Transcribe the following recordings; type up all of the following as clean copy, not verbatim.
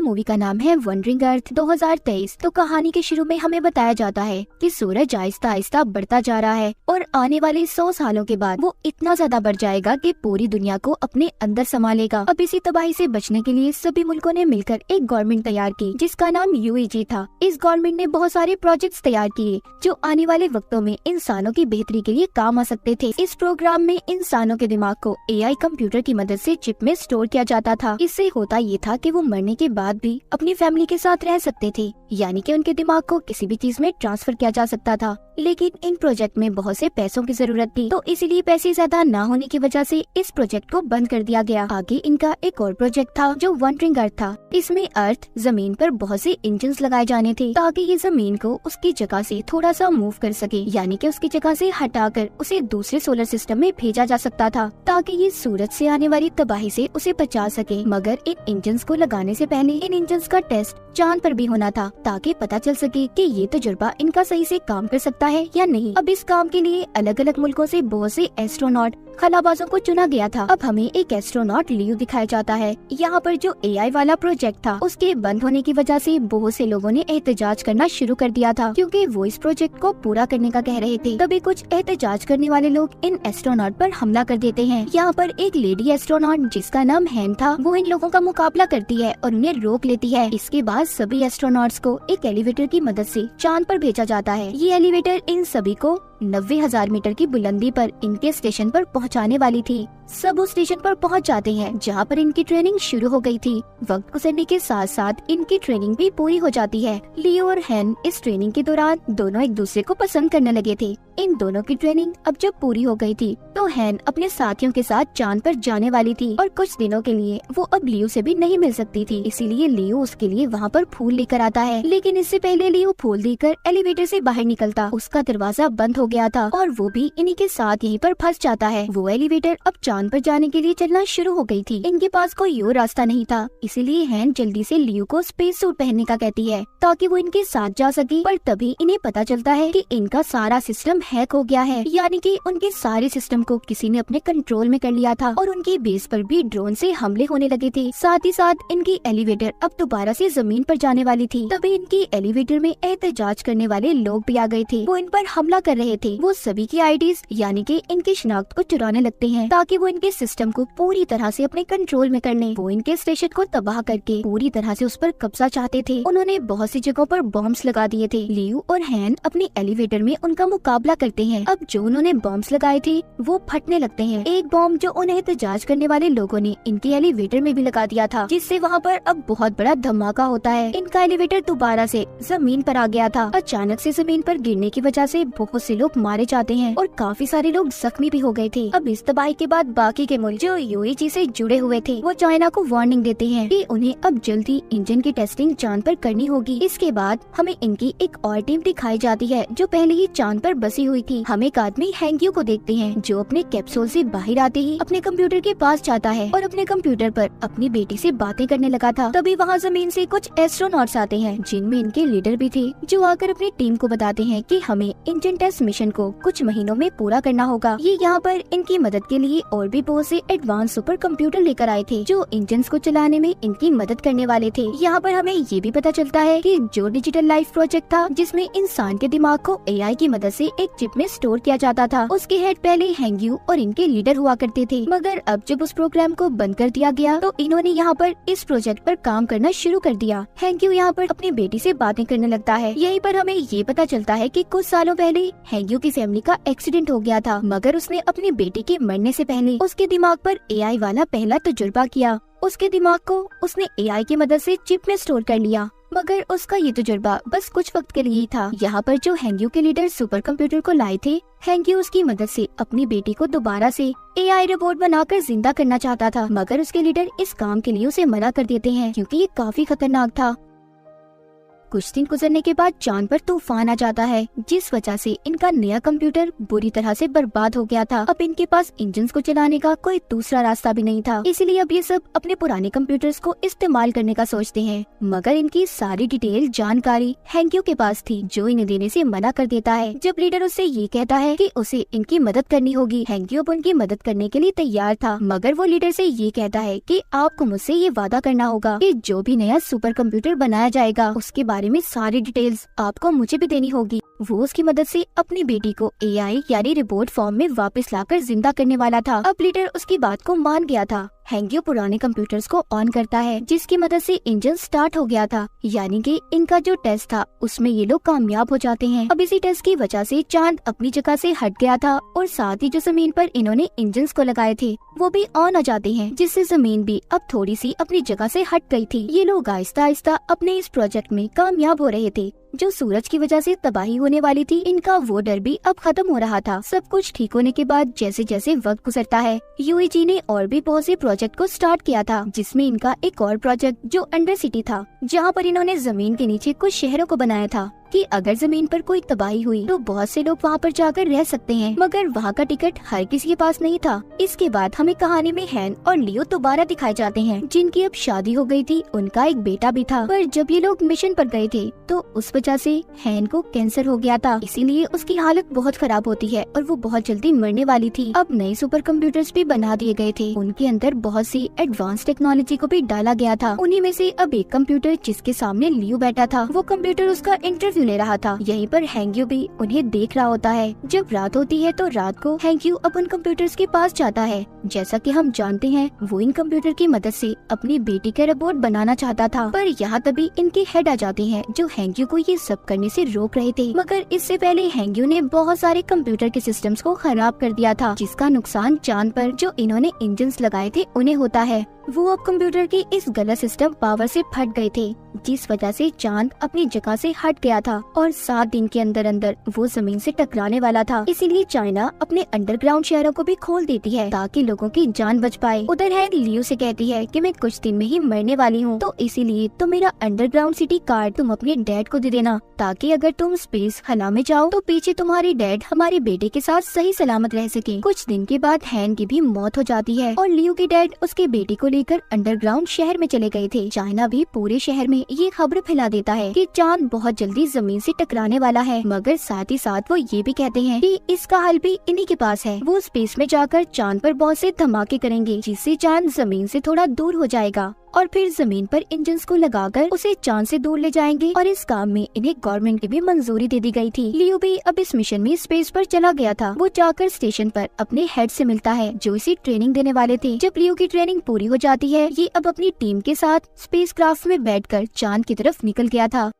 Movie का नाम है वंडरिंग अर्थ 2023। तो कहानी के शुरू में हमें बताया जाता है कि सूरज आहिस्ता आहिस्ता बढ़ता जा रहा है और आने वाले 100 सालों के बाद वो इतना ज्यादा बढ़ जाएगा कि पूरी दुनिया को अपने अंदर संभालेगा। अब इसी तबाही से बचने के लिए सभी मुल्कों ने मिलकर एक गवर्नमेंट तैयार की जिसका नाम UAG था। इस गवर्नमेंट ने बहुत सारे प्रोजेक्ट्स तैयार किए जो आने वाले वक्तों में इंसानों की बेहतरी के लिए काम आ सकते थे। इस प्रोग्राम में इंसानों के दिमाग को AI कंप्यूटर की मदद से चिप में स्टोर किया जाता था। इससे होता ये था कि वो मरने के बाद भी अपनी फैमिली के साथ रह सकते थे, यानी कि उनके दिमाग को किसी भी चीज में ट्रांसफर किया जा सकता था। लेकिन इन प्रोजेक्ट में बहुत से पैसों की जरूरत थी, तो इसीलिए पैसे ज्यादा न होने की वजह से इस प्रोजेक्ट को बंद कर दिया गया। आगे इनका एक और प्रोजेक्ट था जो वंडरिंग अर्थ था। इसमें अर्थ जमीन पर बहुत से इंजन्स लगाए जाने थे ताकि ये जमीन को उसकी जगह से थोड़ा सा मूव कर सके, यानी कि उसकी जगह से हटाकर उसे दूसरे सोलर सिस्टम में भेजा जा सकता था ताकि ये सूरज से आने वाली तबाही से उसे बचा सके। मगर इन इंजन्स को लगाने से पहले इन इंजन्स का टेस्ट चांद पर भी होना था ताकि पता चल सके कि ये तजुर्बा इनका सही से काम कर सकता है या नहीं। अब इस काम के लिए अलग अलग मुल्कों से बहुत से एस्ट्रोनॉट खलाबाजों को चुना गया था। अब हमें एक एस्ट्रोनॉट लियो दिखाया जाता है। यहाँ पर जो AI वाला प्रोजेक्ट था उसके बंद होने की वजह से बहुत से लोगों ने एहतजाज करना शुरू कर दिया था क्योंकि वो इस प्रोजेक्ट को पूरा करने का कह रहे थे। तभी कुछ एहतजाज करने वाले लोग इन एस्ट्रोनॉट पर हमला कर देते हैं। यहाँ पर एक लेडी एस्ट्रोनॉट जिसका नाम हैन था वो इन लोगों का मुकाबला करती है और उन्हें रोक लेती है। इसके बाद सभी एस्ट्रोनॉट्स को एक एलिवेटर की मदद से चांद पर भेजा जाता है। ये एलिवेटर इन सभी को 90,000 मीटर की बुलंदी पर इनके स्टेशन पर पहुंचाने वाली थी। सब उस स्टेशन पर पहुंच जाते हैं जहां पर इनकी ट्रेनिंग शुरू हो गई थी। वक्त गुजरने के साथ साथ इनकी ट्रेनिंग भी पूरी हो जाती है। लियो और हैन इस ट्रेनिंग के दौरान दोनों एक दूसरे को पसंद करने लगे थे। इन दोनों की ट्रेनिंग अब जब पूरी हो गई थी तो हैन अपने साथियों के साथ चांद पर जाने वाली थी और कुछ दिनों के लिए वो अब लियो से भी नहीं मिल सकती थी। इसीलिए लियो उसके लिए वहाँ पर फूल लेकर आता है। लेकिन इससे पहले लियो फूल देकर एलिवेटर से बाहर निकलता, उसका दरवाजा बंद हो गया था और वो भी इन्हीं के साथ यहीं पर फंस जाता है। वो एलिवेटर अब चांद पर जाने के लिए चलना शुरू हो गई थी। इनके पास कोई और रास्ता नहीं था, इसीलिए हैन जल्दी से लियो को स्पेस सूट पहनने का कहती है ताकि वो इनके साथ जा सके। पर तभी इन्हें पता चलता है कि इनका सारा सिस्टम हैक हो गया है, यानी कि उनके सारे सिस्टम को किसी ने अपने कंट्रोल में कर लिया था और उनकी बेस पर भी ड्रोन से हमले होने लगे थे। साथ ही साथ इनकी एलिवेटर अब दोबारा से जमीन पर जाने वाली थी। तभी इनकी एलिवेटर में एहतजाज करने वाले लोग भी आ गए थे। वो इन पर हमला कर रहे थे। वो सभी की आईडीज यानी कि इनकी शिनाख्त को चुराने लगते हैं ताकि वो इनके सिस्टम को पूरी तरह से अपने कंट्रोल में कर लें। वो इनके स्टेशन को तबाह करके पूरी तरह से उस पर कब्जा चाहते थे। उन्होंने बहुत सी जगहों पर बॉम्ब्स लगा दिए थे। लियो और हैन अपने एलिवेटर में उनका मुकाबला करते हैं। अब जो उन्होंने बॉम्ब्स लगाए थे वो फटने लगते हैं। एक बॉम्ब जो उन्हें एहतजाज करने वाले लोगों ने इनके एलिवेटर में भी लगा दिया था, जिससे वहाँ पर अब बहुत बड़ा धमाका होता है। इनका एलिवेटर दोबारा से जमीन पर आ गया था। अचानक से जमीन पर गिरने की वजह से बहुत से लोग मारे जाते हैं और काफी सारे लोग जख्मी भी हो गए थे। अब इस तबाही के बाद बाकी के मुल्क जो UAG से जुड़े हुए थे वो चाइना को वार्निंग देते हैं कि उन्हें अब जल्दी इंजन की टेस्टिंग चांद पर करनी होगी। इसके बाद हमें इनकी एक और टीम दिखाई जाती है जो पहले ही चांद पर बसी हुई थी। हम एक आदमी हैंग्यू को देखते हैं जो अपने कैप्सूल से बाहर आते ही अपने कंप्यूटर के पास जाता है और अपने कंप्यूटर पर अपनी बेटी से बातें करने लगा था। तभी वहाँ जमीन से कुछ एस्ट्रोनॉट्स आते हैं जिनमें इनके लीडर भी थे, जो आकर अपनी टीम को बताते हैं कि हमें इंजन टेस्ट मिशन को कुछ महीनों में पूरा करना होगा। ये यहाँ पर इनकी मदद के लिए और भी बहुत से एडवांस सुपर कंप्यूटर लेकर आए थे जो इंजन को चलाने में इनकी मदद करने वाले थे। यहाँ पर हमें ये भी पता चलता है कि जो डिजिटल लाइफ प्रोजेक्ट था जिसमें इंसान के दिमाग को AI की मदद से एक चिप में स्टोर किया जाता था, उसके हेड पहले हैंग्यू और इनके लीडर हुआ करते थे। मगर अब जब उस प्रोग्राम को बंद कर दिया गया तो इन्होंने यहाँ पर इस प्रोजेक्ट पर काम करना शुरू कर दिया। हैंग्यू यहाँ पर अपनी बेटी से बातें करने लगता है। यहीं पर हमें ये पता चलता है कि कुछ सालों पहले हैंग्यू की फैमिली का एक्सीडेंट हो गया था, मगर उसने अपनी बेटी के मरने से पहले उसके दिमाग पर AI वाला पहला तजुर्बा किया। उसके दिमाग को उसने AI की मदद से चिप में स्टोर कर लिया, मगर उसका ये तजुर्बा बस कुछ वक्त के लिए ही था। यहाँ पर जो हैंग्यू के लीडर सुपर कंप्यूटर को लाए थे, हैंग्यू उसकी मदद से अपनी बेटी को दोबारा से AI रोबोट बनाकर जिंदा करना चाहता था, मगर उसके लीडर इस काम के लिए उसे मना कर देते हैं क्योंकि ये काफी खतरनाक था। कुछ दिन गुजरने के बाद चांद पर तूफान आ जाता है, जिस वजह से इनका नया कंप्यूटर बुरी तरह से बर्बाद हो गया था। अब इनके पास इंजन को चलाने का कोई दूसरा रास्ता भी नहीं था, इसलिए अब ये सब अपने पुराने कंप्यूटर्स को इस्तेमाल करने का सोचते हैं। मगर इनकी सारी डिटेल जानकारी हैंक्यू के पास थी, जो इन्हें देने से मना कर देता है। जब लीडर उससे ये कहता है कि उसे इनकी मदद करनी होगी, हैंक्यू अब उनकी मदद करने के लिए तैयार था। मगर वो लीडर से ये कहता है कि आपको मुझसे ये वादा करना होगा कि जो भी नया सुपर कंप्यूटर बनाया जाएगा उसके बारे में सारी डिटेल्स आपको मुझे भी देनी होगी। वो उसकी मदद से अपनी बेटी को एआई यानी रिपोर्ट फॉर्म में वापस लाकर जिंदा करने वाला था। अब लीडर उसकी बात को मान गया था। हैंक्यू पुराने कंप्यूटर्स को ऑन करता है, जिसकी मदद से इंजन स्टार्ट हो गया था, यानी कि इनका जो टेस्ट था उसमें ये लोग कामयाब हो जाते हैं। अब इसी टेस्ट की वजह से चांद अपनी जगह से हट गया था और साथ ही जो जमीन पर इन्होंने इंजन्स को लगाए थे वो भी ऑन हो जाते हैं, जिससे जमीन भी अब थोड़ी सी अपनी जगह से हट गई थी। ये लोग आहिस्ता आहिस्ता अपने इस प्रोजेक्ट में कामयाब हो रहे थे। जो सूरज की वजह से तबाही होने वाली थी, इनका वो डर भी अब खत्म हो रहा था। सब कुछ ठीक होने के बाद जैसे जैसे वक्त गुजरता है, यूएजी ने और भी बहुत से प्रोजेक्ट को स्टार्ट किया था, जिसमें इनका एक और प्रोजेक्ट जो अंडर सिटी था, जहाँ पर इन्होंने जमीन के नीचे कुछ शहरों को बनाया था कि अगर जमीन पर कोई तबाही हुई तो बहुत से लोग वहाँ पर जाकर रह सकते हैं। मगर वहाँ का टिकट हर किसी के पास नहीं था। इसके बाद हमें कहानी में हैन और लियो दोबारा दिखाए जाते हैं, जिनकी अब शादी हो गई थी, उनका एक बेटा भी था। पर जब ये लोग मिशन पर गए थे तो उस वजह से हैन को कैंसर हो गया था, इसीलिए उसकी हालत बहुत खराब होती है और वो बहुत जल्दी मरने वाली थी। अब नए सुपर कंप्यूटर्स भी बना दिए गए थे, उनके अंदर बहुत सी एडवांस टेक्नोलॉजी को भी डाला गया था। उन्हीं में से अब एक कंप्यूटर जिसके सामने लियो बैठा था, वो कंप्यूटर उसका इंटरव्यू ले रहा था। यहीं पर हैंक्यू भी उन्हें देख रहा होता है। जब रात होती है तो रात को हैंक्यू अब उन कंप्यूटर्स के पास जाता है। जैसा कि हम जानते हैं, वो इन कंप्यूटर की मदद से अपनी बेटी का रोबोट बनाना चाहता था, पर यहाँ तभी इनके हेड आ जाते हैं, जो हैंक्यू को ये सब करने से रोक रहे थे। मगर इससे पहले हैंक्यू ने बहुत सारे कंप्यूटर के सिस्टम्स को खराब कर दिया था, जिसका नुकसान चांद पर जो इन्होंने इंजन्स लगाए थे उन्हें होता है। वो अब कंप्यूटर की इस गलत सिस्टम पावर से फट गए थे, जिस वजह से चांद अपनी जगह से हट गया था और 7 दिन के अंदर अंदर वो जमीन से टकराने वाला था। इसीलिए चाइना अपने अंडरग्राउंड शहरों को भी खोल देती है ताकि लोगों की जान बच पाए। उधर है लियो से कहती है कि मैं कुछ दिन में ही मरने वाली हूँ, तो इसीलिए तो मेरा अंडरग्राउंड सिटी कार्ड तुम अपने डैड को दे देना, ताकि अगर तुम स्पेस खला में जाओ तो पीछे तुम्हारी डैड हमारे बेटे के साथ सही सलामत रह सके। कुछ दिन के बाद हैन की भी मौत हो जाती है और लियो के डैड उसके बेटे को लेकर अंडरग्राउंड शहर में चले गए थे। चाइना भी पूरे शहर में ये खबर फैला देता है कि चांद बहुत जल्दी जमीन से टकराने वाला है, मगर साथ ही साथ वो ये भी कहते हैं कि इसका हल भी इन्हीं के पास है। वो स्पेस में जाकर चांद पर बहुत से धमाके करेंगे, जिससे चांद जमीन से थोड़ा दूर हो जाएगा और फिर जमीन पर इंजन्स को लगाकर उसे चांद से दूर ले जाएंगे। और इस काम में इन्हें गवर्नमेंट की भी मंजूरी दे दी गई थी। लियो भी अब इस मिशन में स्पेस पर चला गया था। वो जाकर स्टेशन पर अपने हेड से मिलता है, जो इसे ट्रेनिंग देने वाले थे। जब लियो की ट्रेनिंग पूरी हो जाती है, ये अब अपनी टीम के साथ स्पेसक्राफ्ट में बैठकर चांद की तरफ निकल गया था।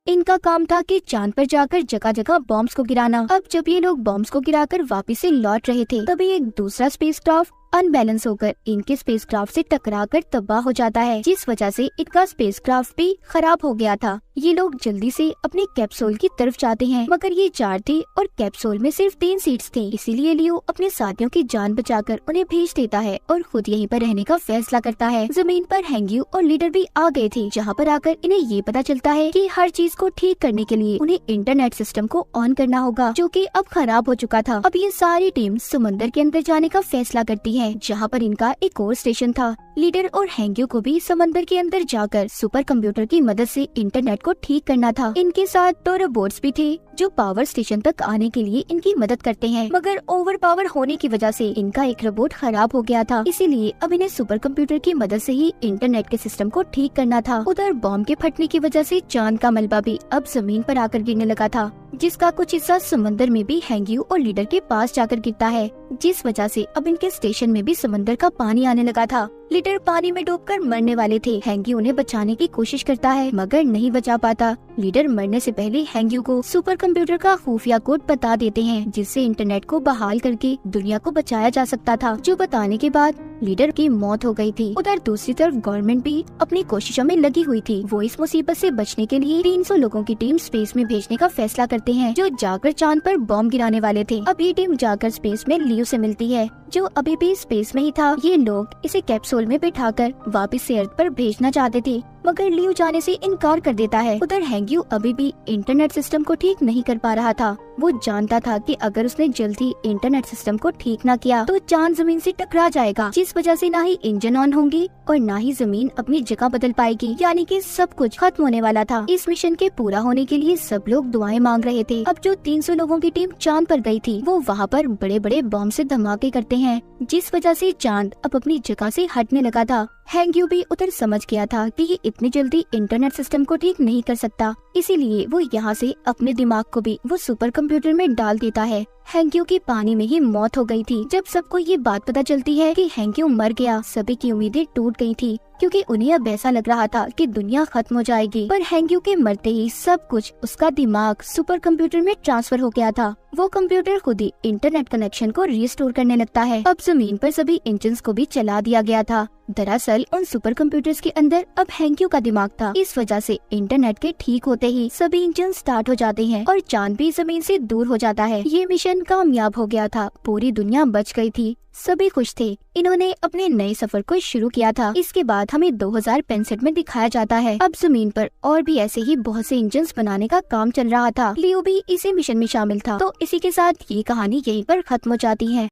इनका काम था कि चांद पर जाकर जगह जगह बॉम्ब्स को गिराना। अब जब ये लोग बॉम्ब्स को गिराकर वापस से लौट रहे थे, तभी एक दूसरा स्पेसक्राफ्ट अनबैलेंस होकर इनके स्पेसक्राफ्ट से टकराकर तबाह हो जाता है, जिस वजह से इनका स्पेसक्राफ्ट भी खराब हो गया था। ये लोग जल्दी से अपने कैप्सूल की तरफ जाते हैं, मगर ये 4 थे और कैप्सूल में सिर्फ 3 सीट्स थी। इसीलिए लियो अपने साथियों की जान बचाकर उन्हें भेज देता है और खुद यहीं पर रहने का फैसला करता है। जमीन पर हैंक्यू और लीडर भी आ गए थे, जहाँ पर आकर इन्हें ये पता चलता है कि हर चीज को ठीक करने के लिए उन्हें इंटरनेट सिस्टम को ऑन करना होगा, जो कि अब खराब हो चुका था। अब ये सारी टीम समंदर के अंदर जाने का फैसला करती है, जहाँ पर इनका एक और स्टेशन था। लीडर और हैंक्यू को भी समंदर के अंदर जाकर सुपर कंप्यूटर की मदद से इंटरनेट को ठीक करना था। इनके साथ 2 रोबोट्स भी थे जो पावर स्टेशन तक आने के लिए इनकी मदद करते हैं, मगर ओवर पावर होने की वजह से इनका एक रोबोट खराब हो गया था। इसीलिए अब इन्हें सुपर कंप्यूटर की मदद से ही इंटरनेट के सिस्टम को ठीक करना था। उधर बॉम्ब के फटने की वजह से चांद का मलबा भी अब जमीन पर आकर गिरने लगा था, जिसका कुछ हिस्सा समंदर में भी हैंक्यू और लीडर के पास जाकर गिरता है, जिस वजह से अब इनके स्टेशन में भी समंदर का पानी आने लगा था। लीडर पानी में डूबकर मरने वाले थे। हैंक्यू उन्हें बचाने की कोशिश करता है, मगर नहीं बचा पाता। लीडर मरने से पहले हैंक्यू को सुपर कंप्यूटर का खुफिया कोड बता देते हैं, जिससे इंटरनेट को बहाल करके दुनिया को बचाया जा सकता था, जो बताने के बाद लीडर की मौत हो गई थी। उधर दूसरी तरफ गवर्नमेंट भी अपनी कोशिशों में लगी हुई थी। वो इस मुसीबत से बचने के लिए 300 लोगों की टीम स्पेस में भेजने का फैसला करते हैं, जो जाकर चांद पर बॉम्ब गिराने वाले थे। अब ये टीम जाकर स्पेस में लियो से मिलती है, जो अभी भी स्पेस में ही था। ये लोग इसे कैप्सूल में बिठाकर वापस से अर्थ पर भेजना चाहते थे, मगर लियो जाने से इनकार कर देता है। उधर हैंग्यू अभी भी इंटरनेट सिस्टम को ठीक नहीं कर पा रहा था। वो जानता था कि अगर उसने जल्दी इंटरनेट सिस्टम को ठीक न किया तो चांद जमीन से टकरा जाएगा, जिस वजह से ना ही इंजन ऑन होंगी और ना ही जमीन अपनी जगह बदल पाएगी, यानी कि सब कुछ खत्म होने वाला था। इस मिशन के पूरा होने के लिए सब लोग दुआएं मांग रहे थे। अब जो 300 लोगों की टीम चांद पर गई थी, वो वहाँ पर बड़े बड़े बम से धमाके करते हैं, जिस वजह से चांद अब अपनी जगह से हटने लगा था। हैंग्यू भी उधर समझ गया था कि ये इतनी जल्दी इंटरनेट सिस्टम को ठीक नहीं कर सकता, इसीलिए वो यहाँ से अपने दिमाग को भी वो सुपर कंप्यूटर में डाल देता है। हैंग्यू की पानी में ही मौत हो गई थी। जब सबको ये बात पता चलती है कि हैंग्यू मर गया, सभी की उम्मीदें टूट गई थी, क्योंकि उन्हें अब ऐसा लग रहा था कि दुनिया खत्म हो जाएगी। पर हैंग्यू के मरते ही सब कुछ उसका दिमाग सुपर कंप्यूटर में ट्रांसफर हो गया था। वो कंप्यूटर खुद ही इंटरनेट कनेक्शन को रिस्टोर करने लगता है। अब जमीन पर सभी इंजन्स को भी चला दिया गया था। दरअसल उन सुपर कंप्यूटर्स के अंदर अब हैंग्यू का दिमाग था। इस वजह से इंटरनेट के ठीक होते ही सभी इंजन स्टार्ट हो जाते हैं और चांद भी जमीन से दूर हो जाता है। ये मिशन कामयाब हो गया था। पूरी दुनिया बच गई थी, सभी खुश थे। इन्होंने अपने नए सफर को शुरू किया था। इसके बाद हमें 2065 में दिखाया जाता है। अब जमीन पर और भी ऐसे ही बहुत से इंजन्स बनाने का काम चल रहा था। लियो भी इसी मिशन में शामिल था। तो इसी के साथ ये कहानी यहीं पर खत्म हो जाती है।